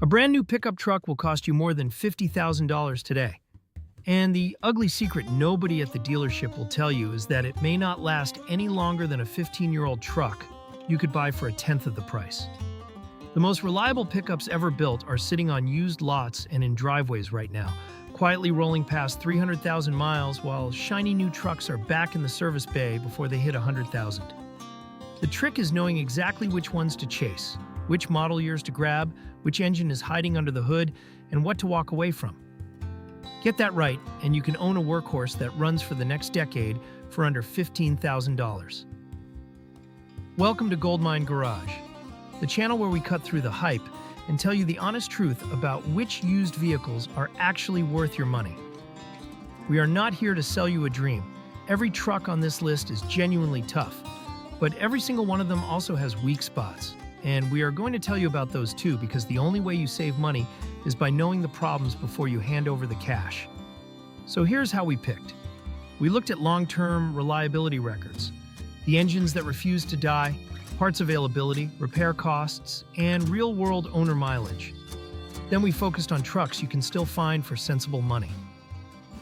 A brand new pickup truck will cost you more than $50,000 today. And the ugly secret nobody at the dealership will tell you is that it may not last any longer than a 15-year-old truck you could buy for a tenth of the price. The most reliable pickups ever built are sitting on used lots and in driveways right now, quietly rolling past 300,000 miles while shiny new trucks are back in the service bay before they hit 100,000. The trick is knowing exactly which ones to chase, which model years to grab, which engine is hiding under the hood, and what to walk away from. Get that right, and you can own a workhorse that runs for the next decade for under $15,000. Welcome to Goldmine Garage, the channel where we cut through the hype and tell you the honest truth about which used vehicles are actually worth your money. We are not here to sell you a dream. Every truck on this list is genuinely tough, but every single one of them also has weak spots. And we are going to tell you about those too, because the only way you save money is by knowing the problems before you hand over the cash. So here's how we picked. We looked at long-term reliability records, the engines that refuse to die, parts availability, repair costs, and real-world owner mileage. Then we focused on trucks you can still find for sensible money.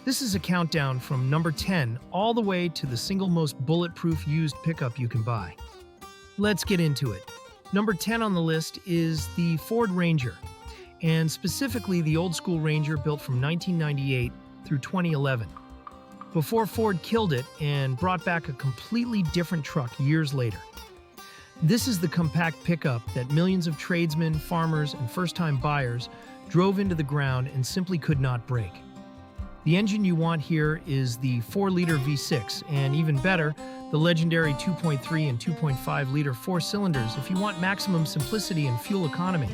This is a countdown from number 10 all the way to the single most bulletproof used pickup you can buy. Let's get into it. Number 10 on the list is the Ford Ranger, and specifically the old-school Ranger built from 1998 through 2011, before Ford killed it and brought back a completely different truck years later. This is the compact pickup that millions of tradesmen, farmers, and first-time buyers drove into the ground and simply could not break. The engine you want here is the 4-liter V6, and even better, the legendary 2.3 and 2.5-liter 4-cylinders if you want maximum simplicity and fuel economy.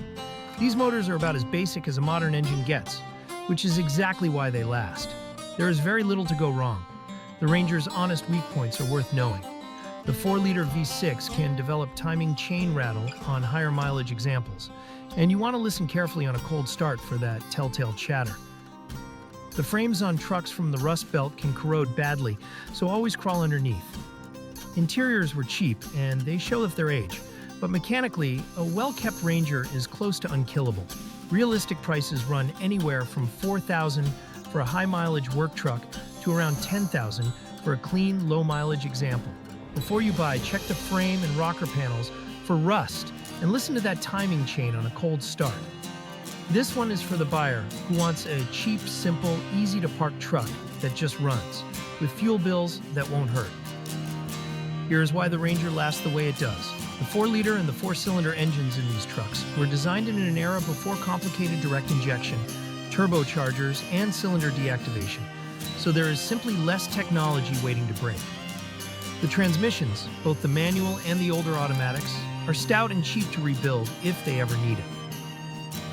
These motors are about as basic as a modern engine gets, which is exactly why they last. There is very little to go wrong. The Ranger's honest weak points are worth knowing. The 4-liter V6 can develop timing chain rattle on higher mileage examples, and you want to listen carefully on a cold start for that telltale chatter. The frames on trucks from the Rust Belt can corrode badly, so always crawl underneath. Interiors were cheap, and they show their age, but mechanically, a well-kept Ranger is close to unkillable. Realistic prices run anywhere from $4,000 for a high-mileage work truck to around $10,000 for a clean, low-mileage example. Before you buy, check the frame and rocker panels for rust, and listen to that timing chain on a cold start. This one is for the buyer who wants a cheap, simple, easy-to-park truck that just runs, with fuel bills that won't hurt. Here's why the Ranger lasts the way it does. The 4-liter and the 4-cylinder engines in these trucks were designed in an era before complicated direct injection, turbochargers, and cylinder deactivation, so there is simply less technology waiting to break. The transmissions, both the manual and the older automatics, are stout and cheap to rebuild if they ever need it.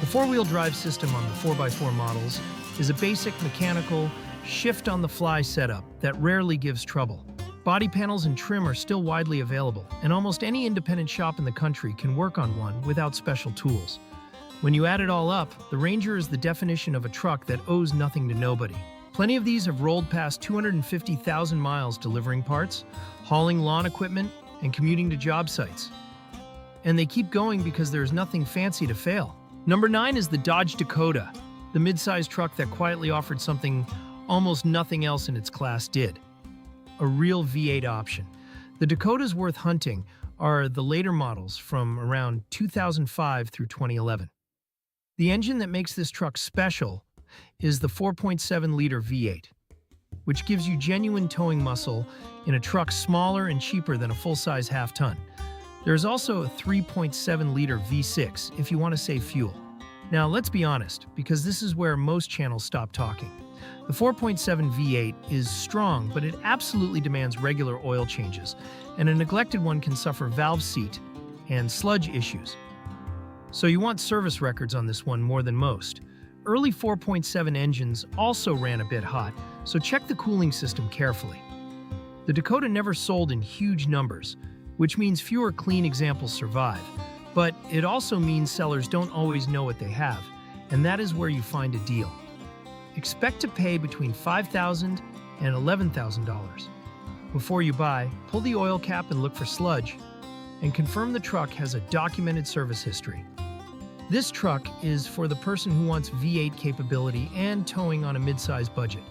The 4-wheel drive system on the 4x4 models is a basic mechanical, shift-on-the-fly setup that rarely gives trouble. Body panels and trim are still widely available, and almost any independent shop in the country can work on one without special tools. When you add it all up, the Ranger is the definition of a truck that owes nothing to nobody. Plenty of these have rolled past 250,000 miles delivering parts, hauling lawn equipment, and commuting to job sites. And they keep going because there's nothing fancy to fail. Number 9 is the Dodge Dakota, the mid-size truck that quietly offered something almost nothing else in its class did: a real V8 option. The Dakotas worth hunting are the later models from around 2005 through 2011. The engine that makes this truck special is the 4.7-liter V8, which gives you genuine towing muscle in a truck smaller and cheaper than a full-size half-ton. There's also a 3.7-liter V6 if you want to save fuel. Now, let's be honest, because this is where most channels stop talking. The 4.7 V8 is strong, but it absolutely demands regular oil changes, and a neglected one can suffer valve seat and sludge issues. So you want service records on this one more than most. Early 4.7 engines also ran a bit hot, so check the cooling system carefully. The Dakota never sold in huge numbers, which means fewer clean examples survive. But it also means sellers don't always know what they have, and that is where you find a deal. Expect to pay between $5,000 and $11,000. Before you buy, pull the oil cap and look for sludge, and confirm the truck has a documented service history. This truck is for the person who wants V8 capability and towing on a mid-size budget.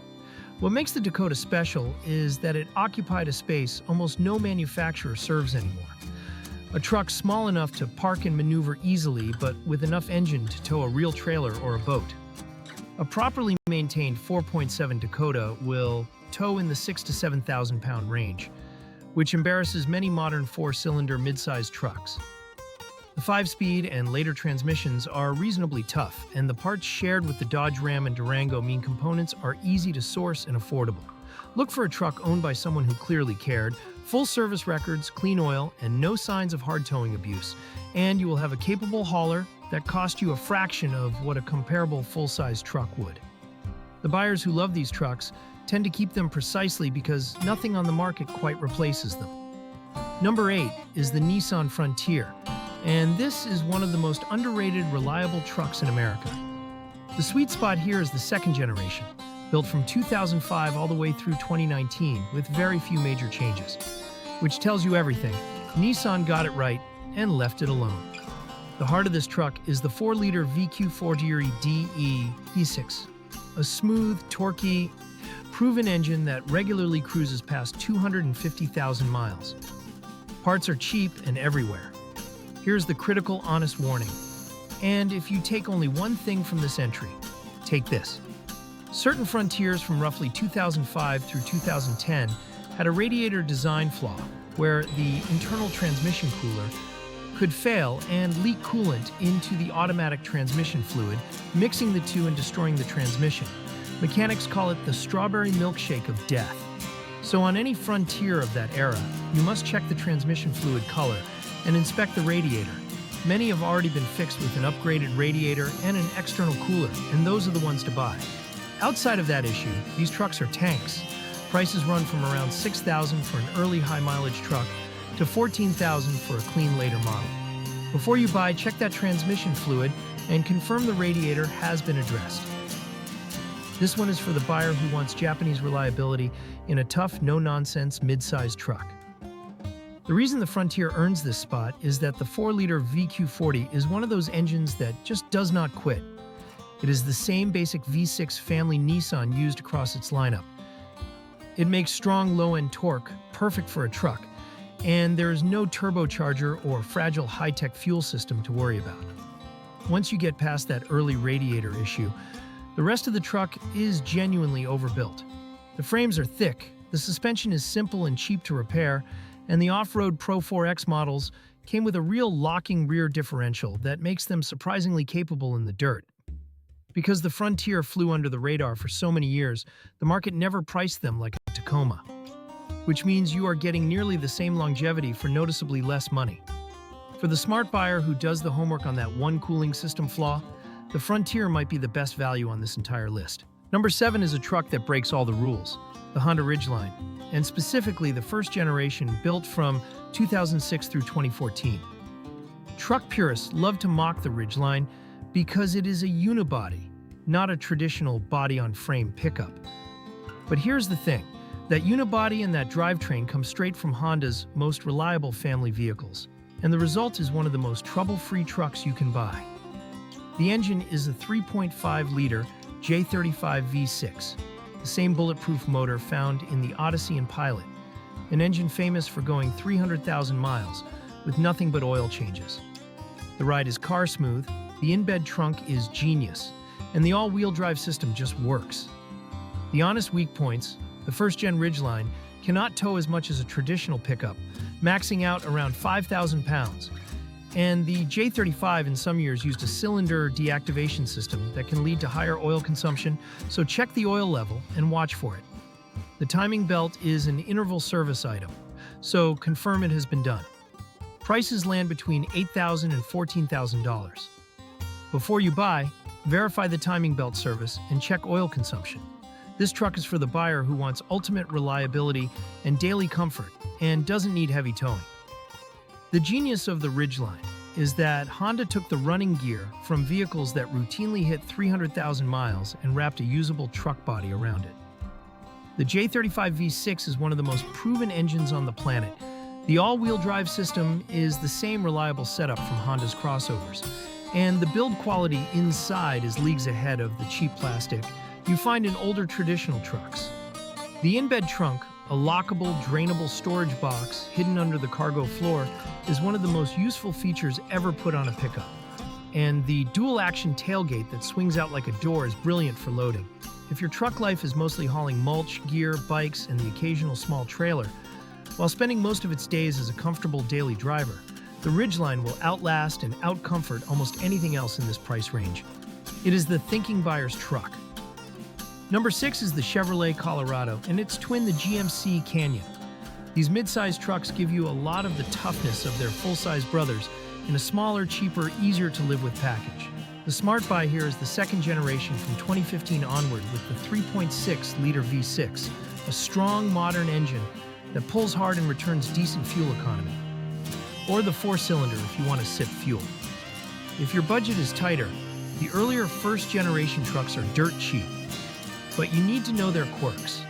What makes the Dakota special is that it occupied a space almost no manufacturer serves anymore. A truck small enough to park and maneuver easily, but with enough engine to tow a real trailer or a boat. A properly maintained 4.7 Dakota will tow in the 6,000 to 7,000 pound range, which embarrasses many modern four-cylinder mid-sized trucks. The 5-speed and later transmissions are reasonably tough, and the parts shared with the Dodge Ram and Durango mean components are easy to source and affordable. Look for a truck owned by someone who clearly cared, full service records, clean oil, and no signs of hard towing abuse, and you will have a capable hauler that cost you a fraction of what a comparable full-size truck would. The buyers who love these trucks tend to keep them precisely because nothing on the market quite replaces them. Number 8 is the Nissan Frontier, and this is one of the most underrated, reliable trucks in America. The sweet spot here is the second generation, built from 2005 all the way through 2019 with very few major changes, which tells you everything. Nissan got it right and left it alone. The heart of this truck is the 4-liter VQ40 DE V6, a smooth, torquey, proven engine that regularly cruises past 250,000 miles. Parts are cheap and everywhere. Here's the critical, honest warning. And if you take only one thing from this entry, take this. Certain Frontiers from roughly 2005 through 2010 had a radiator design flaw where the internal transmission cooler could fail and leak coolant into the automatic transmission fluid, mixing the two and destroying the transmission. Mechanics call it the strawberry milkshake of death. So on any Frontier of that era, you must check the transmission fluid color and inspect the radiator. Many have already been fixed with an upgraded radiator and an external cooler, and those are the ones to buy. Outside of that issue, these trucks are tanks. Prices run from around $6,000 for an early high-mileage truck to $14,000 for a clean later model. Before you buy, check that transmission fluid and confirm the radiator has been addressed. This one is for the buyer who wants Japanese reliability in a tough, no-nonsense mid-sized truck. The reason the Frontier earns this spot is that the 4-liter VQ40 is one of those engines that just does not quit. It is the same basic V6 family Nissan used across its lineup. It makes strong low-end torque, perfect for a truck, and there is no turbocharger or fragile high-tech fuel system to worry about. Once you get past that early radiator issue, the rest of the truck is genuinely overbuilt. The frames are thick, the suspension is simple and cheap to repair, and the off-road Pro 4X models came with a real locking rear differential that makes them surprisingly capable in the dirt. Because the Frontier flew under the radar for so many years, the market never priced them like a Tacoma, which means you are getting nearly the same longevity for noticeably less money. For the smart buyer who does the homework on that one cooling system flaw, the Frontier might be the best value on this entire list. Number 7 is a truck that breaks all the rules, the Honda Ridgeline, and specifically the first generation built from 2006 through 2014. Truck purists love to mock the Ridgeline because it is a unibody, not a traditional body-on-frame pickup. But here's the thing, that unibody and that drivetrain come straight from Honda's most reliable family vehicles, and the result is one of the most trouble-free trucks you can buy. The engine is a 3.5-liter J35 V6, the same bulletproof motor found in the Odyssey and Pilot, an engine famous for going 300,000 miles with nothing but oil changes. The ride is car smooth, the in-bed trunk is genius, and the all-wheel drive system just works. The honest weak points, the first-gen Ridgeline cannot tow as much as a traditional pickup, maxing out around 5,000 pounds. And the J35 in some years used a cylinder deactivation system that can lead to higher oil consumption, so check the oil level and watch for it. The timing belt is an interval service item, so confirm it has been done. Prices land between $8,000 and $14,000. Before you buy, verify the timing belt service and check oil consumption. This truck is for the buyer who wants ultimate reliability and daily comfort and doesn't need heavy towing. The genius of the Ridgeline is that Honda took the running gear from vehicles that routinely hit 300,000 miles and wrapped a usable truck body around it. The J35 V6 is one of the most proven engines on the planet. The all-wheel drive system is the same reliable setup from Honda's crossovers, And the build quality inside is leagues ahead of the cheap plastic you find in older traditional trucks. The in-bed trunk, a lockable, drainable storage box hidden under the cargo floor, is one of the most useful features ever put on a pickup. And the dual-action tailgate that swings out like a door is brilliant for loading. If your truck life is mostly hauling mulch, gear, bikes, and the occasional small trailer, while spending most of its days as a comfortable daily driver, the Ridgeline will outlast and outcomfort almost anything else in this price range. It is the thinking buyer's truck. Number 6 is the Chevrolet Colorado and its twin, the GMC Canyon. These mid-size trucks give you a lot of the toughness of their full-size brothers in a smaller, cheaper, easier-to-live-with package. The smart buy here is the second generation from 2015 onward with the 3.6-liter V6, a strong, modern engine that pulls hard and returns decent fuel economy. Or the 4-cylinder if you want to sip fuel. If your budget is tighter, the earlier first-generation trucks are dirt cheap, but you need to know their quirks.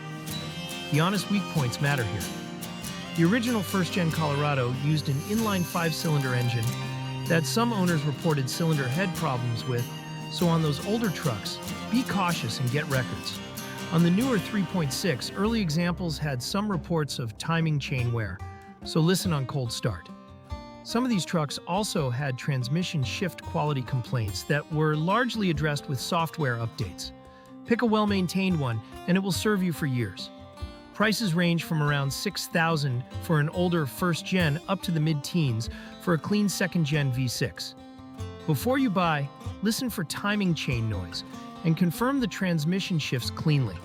The honest weak points matter here. The original first-gen Colorado used an inline 5-cylinder engine that some owners reported cylinder head problems with, so on those older trucks, be cautious and get records. On the newer 3.6, early examples had some reports of timing chain wear, so listen on cold start. Some of these trucks also had transmission shift quality complaints that were largely addressed with software updates. Pick a well-maintained one, and it will serve you for years. Prices range from around $6,000 for an older first-gen up to the mid-teens for a clean second-gen V6. Before you buy, listen for timing chain noise and confirm the transmission shifts cleanly.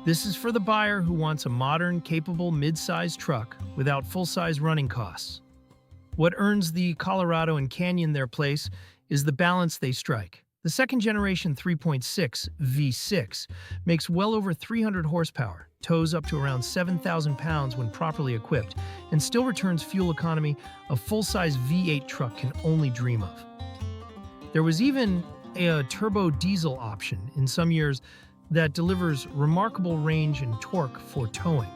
This is for the buyer who wants a modern, capable mid-size truck without full-size running costs. What earns the Colorado and Canyon their place is the balance they strike. The second-generation 3.6 V6 makes well over 300 horsepower, tows up to around 7,000 pounds when properly equipped, and still returns fuel economy a full-size V8 truck can only dream of. There was even a turbo diesel option in some years that delivers remarkable range and torque for towing.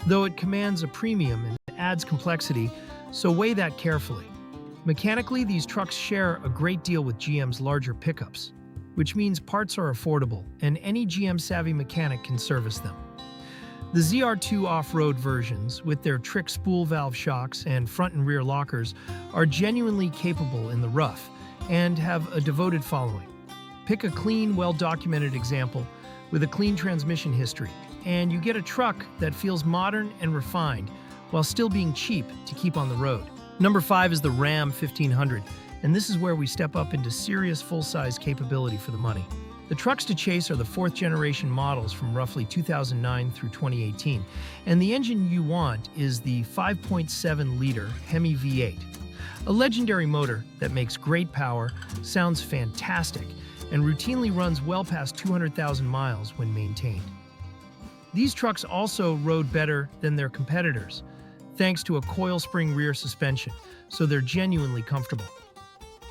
Though it commands a premium and adds complexity, so weigh that carefully. Mechanically, these trucks share a great deal with GM's larger pickups, which means parts are affordable and any GM-savvy mechanic can service them. The ZR2 off-road versions, with their trick spool valve shocks and front and rear lockers, are genuinely capable in the rough and have a devoted following. Pick a clean, well-documented example with a clean transmission history, and you get a truck that feels modern and refined while still being cheap to keep on the road. Number 5 is the Ram 1500, and this is where we step up into serious full-size capability for the money. The trucks to chase are the 4th-generation models from roughly 2009 through 2018, and the engine you want is the 5.7-liter Hemi V8, a legendary motor that makes great power, sounds fantastic, and routinely runs well past 200,000 miles when maintained. These trucks also rode better than their competitors, thanks to a coil spring rear suspension, so they're genuinely comfortable.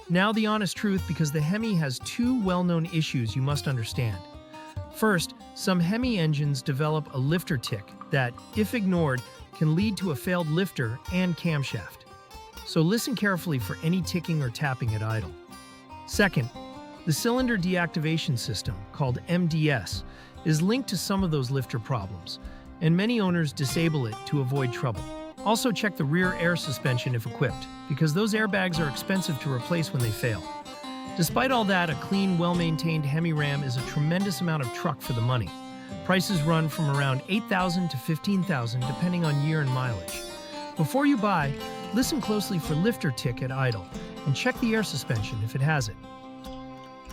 Now the honest truth, because the Hemi has 2 well-known issues you must understand. First, some Hemi engines develop a lifter tick that, if ignored, can lead to a failed lifter and camshaft. So listen carefully for any ticking or tapping at idle. Second, the cylinder deactivation system, called MDS, is linked to some of those lifter problems, and many owners disable it to avoid trouble. Also check the rear air suspension if equipped, because those airbags are expensive to replace when they fail. Despite all that, a clean, well-maintained Hemi Ram is a tremendous amount of truck for the money. Prices run from around $8,000 to $15,000 depending on year and mileage. Before you buy, listen closely for lifter tick at idle, and check the air suspension if it has it.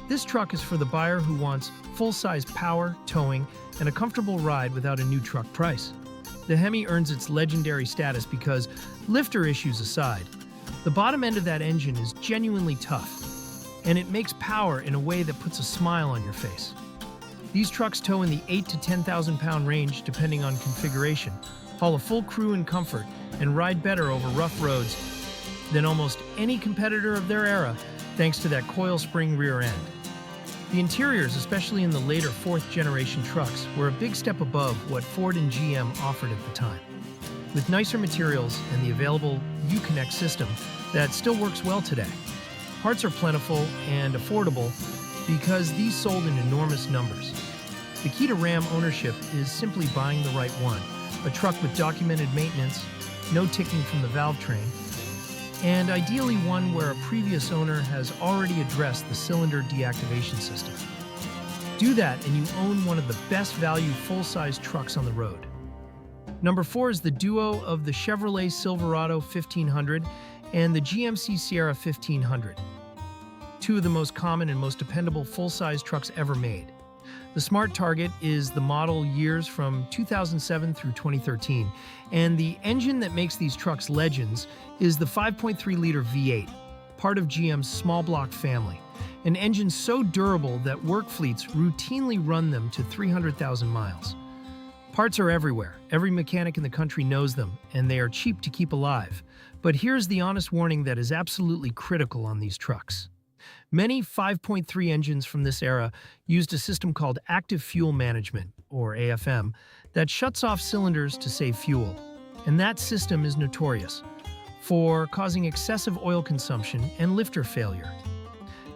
This truck is for the buyer who wants full-size power, towing, and a comfortable ride without a new truck price. The Hemi earns its legendary status because, lifter issues aside, the bottom end of that engine is genuinely tough, and it makes power in a way that puts a smile on your face. These trucks tow in the 8 to 10,000 pound range depending on configuration, haul a full crew in comfort, and ride better over rough roads than almost any competitor of their era, thanks to that coil spring rear end. The interiors, especially in the later 4th-generation trucks, were a big step above what Ford and GM offered at the time. With nicer materials and the available Uconnect system that still works well today. Parts are plentiful and affordable because these sold in enormous numbers. The key to Ram ownership is simply buying the right one, a truck with documented maintenance, no ticking from the valve train, and ideally one where a previous owner has already addressed the cylinder deactivation system. Do that and you own one of the best value full-size trucks on the road. Number 4 is the duo of the Chevrolet Silverado 1500 and the GMC Sierra 1500. Two of the most common and most dependable full-size trucks ever made. The Smart Target is the model years from 2007 through 2013, and the engine that makes these trucks legends is the 5.3-liter V8, part of GM's small block family, an engine so durable that work fleets routinely run them to 300,000 miles. Parts are everywhere. Every mechanic in the country knows them, and they are cheap to keep alive. But here's the honest warning that is absolutely critical on these trucks. Many 5.3 engines from this era used a system called active fuel management, or AFM, that shuts off cylinders to save fuel. And that system is notorious for causing excessive oil consumption and lifter failure.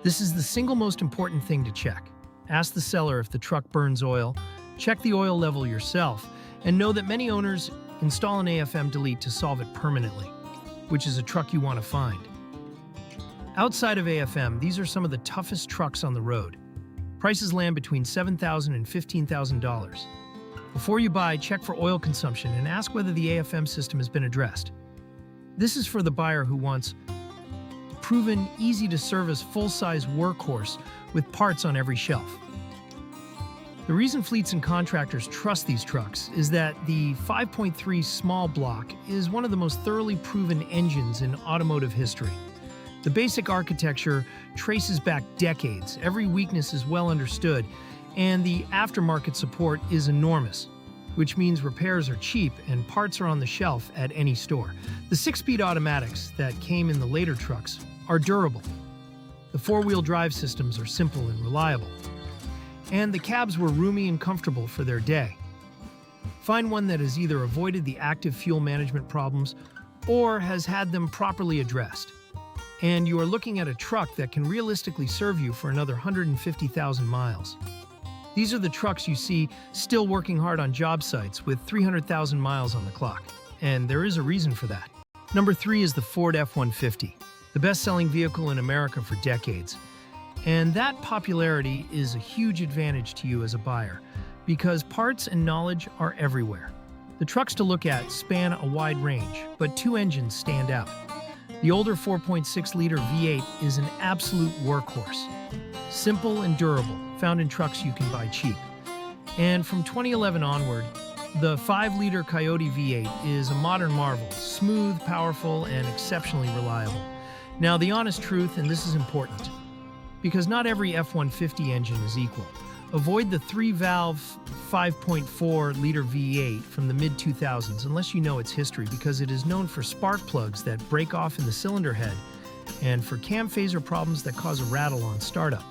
This is the single most important thing to check. Ask the seller if the truck burns oil, check the oil level yourself, and know that many owners install an AFM delete to solve it permanently, which is a truck you want to find. Outside of AFM, these are some of the toughest trucks on the road. Prices land between $7,000 and $15,000. Before you buy, check for oil consumption and ask whether the AFM system has been addressed. This is for the buyer who wants proven, easy-to-service, full-size workhorse with parts on every shelf. The reason fleets and contractors trust these trucks is that the 5.3 small block is one of the most thoroughly proven engines in automotive history. The basic architecture traces back decades, every weakness is well understood, and the aftermarket support is enormous, which means repairs are cheap and parts are on the shelf at any store. The 6-speed automatics that came in the later trucks are durable. The 4-wheel drive systems are simple and reliable. And the cabs were roomy and comfortable for their day. Find one that has either avoided the active fuel management problems or has had them properly addressed. And you are looking at a truck that can realistically serve you for another 150,000 miles. These are the trucks you see still working hard on job sites with 300,000 miles on the clock. And there is a reason for that. Number 3 is the Ford F-150, the best-selling vehicle in America for decades. And that popularity is a huge advantage to you as a buyer because parts and knowledge are everywhere. The trucks to look at span a wide range, but 2 engines stand out. The older 4.6-liter V8 is an absolute workhorse. Simple and durable, found in trucks you can buy cheap. And from 2011 onward, the 5-liter Coyote V8 is a modern marvel, smooth, powerful, and exceptionally reliable. Now, the honest truth, and this is important, because not every F-150 engine is equal. Avoid the 3-valve 5.4-liter V8 from the mid-2000s unless you know its history, because it is known for spark plugs that break off in the cylinder head and for cam phaser problems that cause a rattle on startup.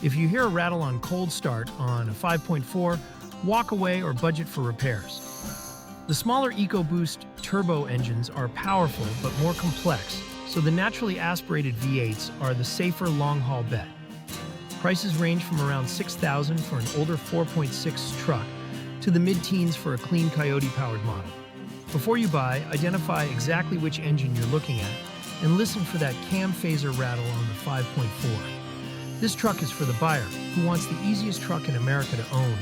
If you hear a rattle on cold start on a 5.4, walk away or budget for repairs. The smaller EcoBoost turbo engines are powerful but more complex, so the naturally aspirated V8s are the safer long-haul bet. Prices range from around $6,000 for an older 4.6 truck to the mid-teens for a clean Coyote-powered model. Before you buy, identify exactly which engine you're looking at and listen for that cam phaser rattle on the 5.4. This truck is for the buyer who wants the easiest truck in America to own,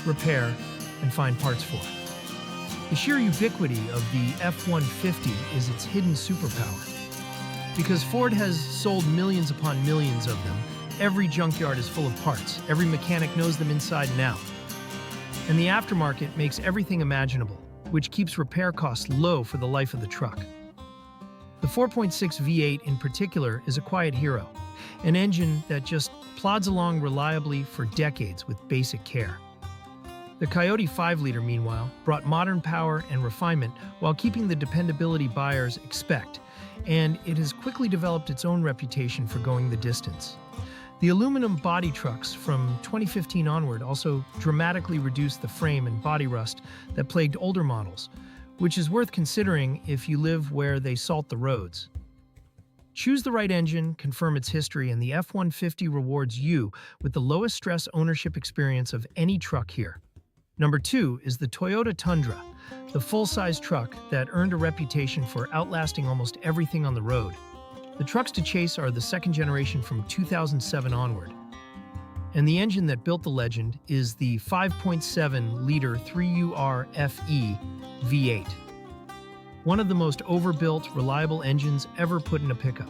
repair, and find parts for. The sheer ubiquity of the F-150 is its hidden superpower. Because Ford has sold millions upon millions of them, every junkyard is full of parts. Every mechanic knows them inside and out. And the aftermarket makes everything imaginable, which keeps repair costs low for the life of the truck. The 4.6 V8 in particular is a quiet hero, an engine that just plods along reliably for decades with basic care. The Coyote 5-liter, meanwhile, brought modern power and refinement while keeping the dependability buyers expect, and it has quickly developed its own reputation for going the distance. The aluminum body trucks from 2015 onward also dramatically reduced the frame and body rust that plagued older models, which is worth considering if you live where they salt the roads. Choose the right engine, confirm its history, and the F-150 rewards you with the lowest stress ownership experience of any truck here. Number 2 is the Toyota Tundra, the full-size truck that earned a reputation for outlasting almost everything on the road. The trucks to chase are the second generation from 2007 onward. And the engine that built the legend is the 5.7-liter 3UR-FE V8. One of the most overbuilt, reliable engines ever put in a pickup.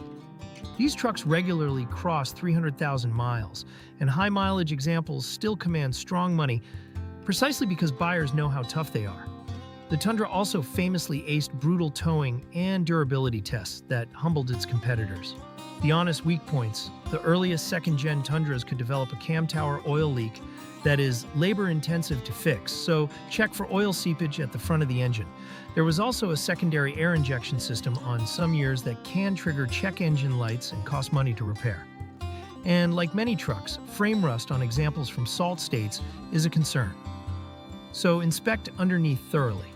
These trucks regularly cross 300,000 miles, and high-mileage examples still command strong money precisely because buyers know how tough they are. The Tundra also famously aced brutal towing and durability tests that humbled its competitors. The honest weak points: the earliest second-gen Tundras could develop a cam tower oil leak that is labor-intensive to fix, so check for oil seepage at the front of the engine. There was also a secondary air injection system on some years that can trigger check engine lights and cost money to repair. And like many trucks, frame rust on examples from salt states is a concern. So inspect underneath thoroughly.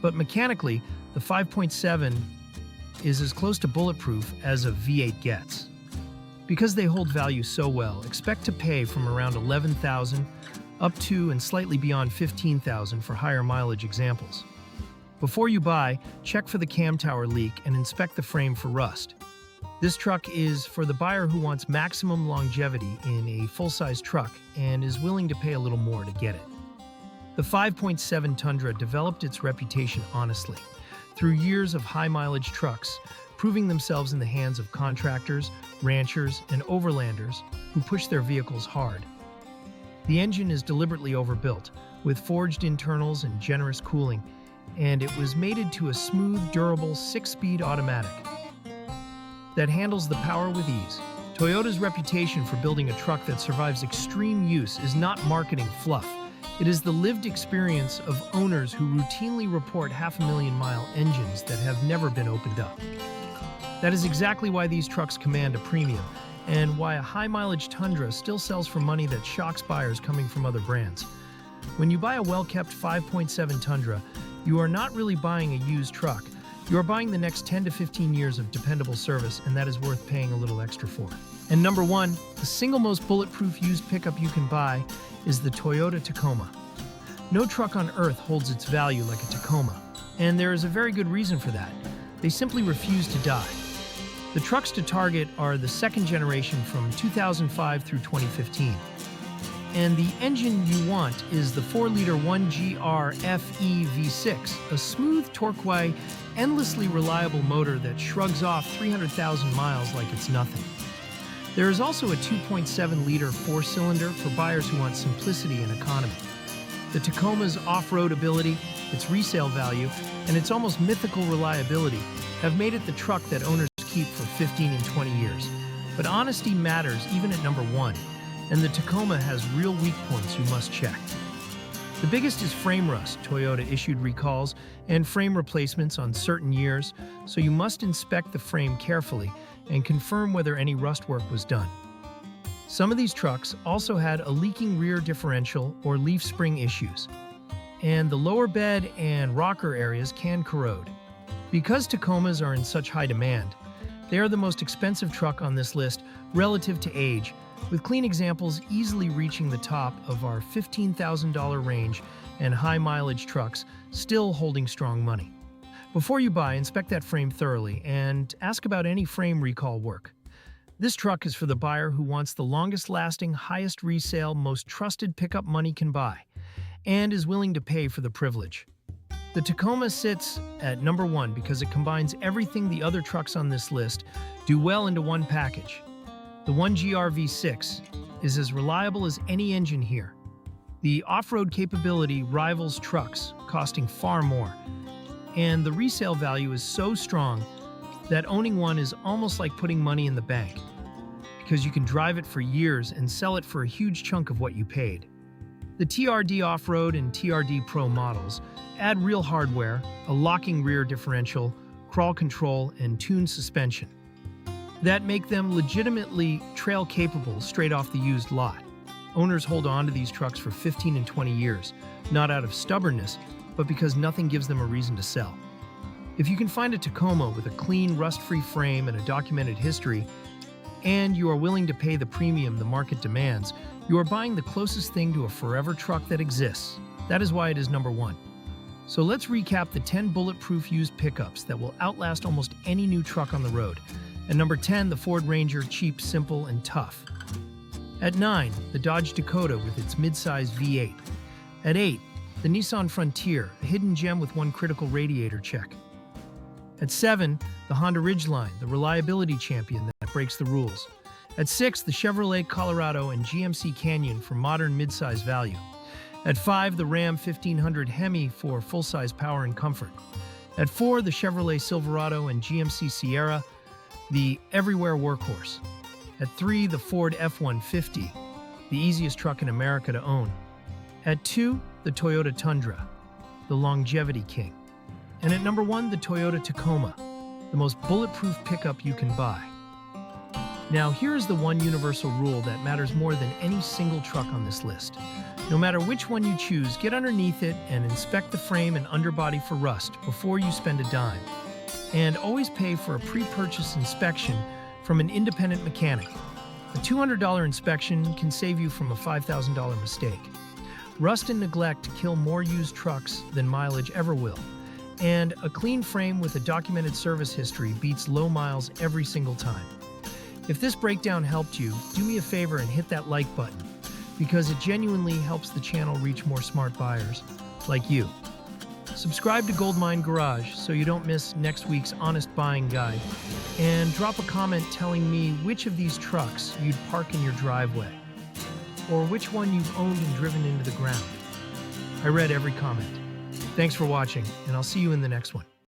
But mechanically, the 5.7 is as close to bulletproof as a V8 gets. Because they hold value so well, expect to pay from around $11,000 up to and slightly beyond $15,000 for higher mileage examples. Before you buy, check for the cam tower leak and inspect the frame for rust. This truck is for the buyer who wants maximum longevity in a full-size truck and is willing to pay a little more to get it. The 5.7 Tundra developed its reputation honestly, through years of high-mileage trucks, proving themselves in the hands of contractors, ranchers, and overlanders who push their vehicles hard. The engine is deliberately overbuilt, with forged internals and generous cooling, and it was mated to a smooth, durable 6-speed automatic that handles the power with ease. Toyota's reputation for building a truck that survives extreme use is not marketing fluff. It is the lived experience of owners who routinely report 500,000-mile engines that have never been opened up. That is exactly why these trucks command a premium, and why a high-mileage Tundra still sells for money that shocks buyers coming from other brands. When you buy a well-kept 5.7 Tundra, you are not really buying a used truck. You are buying the next 10 to 15 years of dependable service, and that is worth paying a little extra for. And number 1, the single most bulletproof used pickup you can buy is the Toyota Tacoma. No truck on earth holds its value like a Tacoma, and there is a very good reason for that. They simply refuse to die. The trucks to target are the second generation from 2005 through 2015. And the engine you want is the 4-liter 1GR FE V6, a smooth, torque-wise, endlessly reliable motor that shrugs off 300,000 miles like it's nothing. There is also a 2.7-liter 4-cylinder for buyers who want simplicity and economy. The Tacoma's off-road ability, its resale value, and its almost mythical reliability have made it the truck that owners keep for 15 and 20 years. But honesty matters even at number 1, and the Tacoma has real weak points you must check. The biggest is frame rust. Toyota issued recalls and frame replacements on certain years, so you must inspect the frame carefully and confirm whether any rust work was done. Some of these trucks also had a leaking rear differential or leaf spring issues, and the lower bed and rocker areas can corrode. Because Tacomas are in such high demand, they are the most expensive truck on this list relative to age, with clean examples easily reaching the top of our $15,000 range and high-mileage trucks still holding strong money. Before you buy, inspect that frame thoroughly and ask about any frame recall work. This truck is for the buyer who wants the longest-lasting, highest resale, most trusted pickup money can buy, and is willing to pay for the privilege. The Tacoma sits at number 1 because it combines everything the other trucks on this list do well into one package. The 1GR V6 is as reliable as any engine here. The off-road capability rivals trucks, costing far more. And the resale value is so strong that owning one is almost like putting money in the bank, because you can drive it for years and sell it for a huge chunk of what you paid. The TRD Off-Road and TRD Pro models add real hardware, a locking rear differential, crawl control, and tuned suspension that make them legitimately trail-capable straight off the used lot. Owners hold on to these trucks for 15 and 20 years, not out of stubbornness, but because nothing gives them a reason to sell. If you can find a Tacoma with a clean, rust-free frame and a documented history, and you are willing to pay the premium the market demands, you are buying the closest thing to a forever truck that exists. That is why it is number one. So let's recap the 10 bulletproof used pickups that will outlast almost any new truck on the road. At number 10, the Ford Ranger, cheap, simple, and tough. At 9, the Dodge Dakota with its midsize V8. At 8, the Nissan Frontier, a hidden gem with one critical radiator check. At 7, the Honda Ridgeline, the reliability champion that breaks the rules. At 6, the Chevrolet Colorado and GMC Canyon for modern midsize value. At 5, the Ram 1500 Hemi for full-size power and comfort. At 4, the Chevrolet Silverado and GMC Sierra, the everywhere workhorse. At 3, the Ford F-150, the easiest truck in America to own. At 2, the Toyota Tundra, the longevity king. And at number 1, the Toyota Tacoma, the most bulletproof pickup you can buy. Now, here is the one universal rule that matters more than any single truck on this list. No matter which one you choose, get underneath it and inspect the frame and underbody for rust before you spend a dime. And always pay for a pre-purchase inspection from an independent mechanic. A $200 inspection can save you from a $5,000 mistake. Rust and neglect kill more used trucks than mileage ever will. And a clean frame with a documented service history beats low miles every single time. If this breakdown helped you, do me a favor and hit that like button, because it genuinely helps the channel reach more smart buyers like you. Subscribe to Goldmine Garage so you don't miss next week's honest buying guide, and drop a comment telling me which of these trucks you'd park in your driveway, or which one you've owned and driven into the ground. I read every comment. Thanks for watching, and I'll see you in the next one.